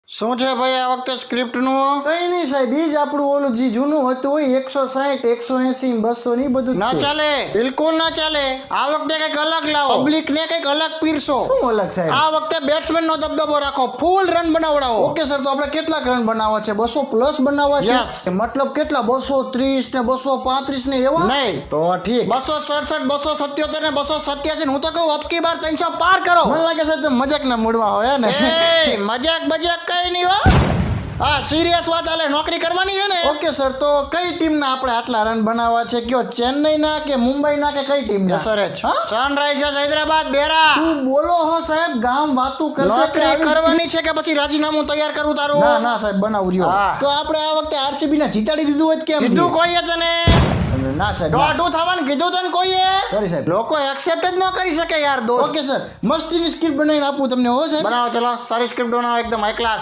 શું છે ભાઈ આ વખતે સ્ક્રિપ્ટ નું? કઈ નહીં સાહેબ, ઈ જ આપણું ઓલું જે જૂનું હતું હોય 160, 180, 200 ની બધું ના ચાલે, બિલકુલ ના ચાલે. આ વખતે કઈક અલગ લાવો, પબ્લિક ને કઈક અલગ પીરસો. શું અલગ સાહેબ? આ વખતે બેટ્સમેન નો દબદબો રાખો, ફૂલ રન બનાવડાવો. ઓકે સર, તો આપણે કેટલા રન બનાવવા છે? 200 પ્લસ બનાવવા છે? Yes. મતલબ કેટલા? 230 ને 235 ને એવા? નહીં, તો ઠીક. 267, 277 ને 287. હું તો કહું અબકી બાર 300 પાર કરો. મને લાગે છે તમે મજાકના મૂડમાં હોય ને. એ મજાક બજાક કઈ નહીં હો. હા, સિરિયસ વાત હાલે, નોકરી કરવાની છે ને. ઓકે સર, તો કઈ ટીમના આપણે આટલા રન બનાવવા છે? કયો ચેન્નઈના કે મુંબઈના કે કઈ ટીમના? SRH, સનરાઈઝર્સ હૈદરાબાદ, બેરા. શું બોલો હો સાહેબ? ગામ વાતું કરશે કે નોકરી આવી- કરવાની છે કે પછી રાજીનામું તૈયાર કરું તારું? ના ના સાહેબ, બનાવું રહ્યો. હા. તો આપણે આ વખતે આરસીબી ને જીતાડી દીધું હોય તો કેમ? કીધું કોઈએ તને? ના સાહેબ, ના. દોઢું થવાનું કીધું તને કોઈએ? સોરી સાહેબ. લોકો એક્સેપ્ટ જ ન કરી શકે યાર દોસ્ત. ઓકે સર, મસ્તીની સ્ક્રિપ્ટ બનાવીને આપું તમને હો સાહેબ. બનાવો, ચલો સારી સ્ક્રિપ્ટ બનાવો, એકદમ હાઈ ક્લાસ.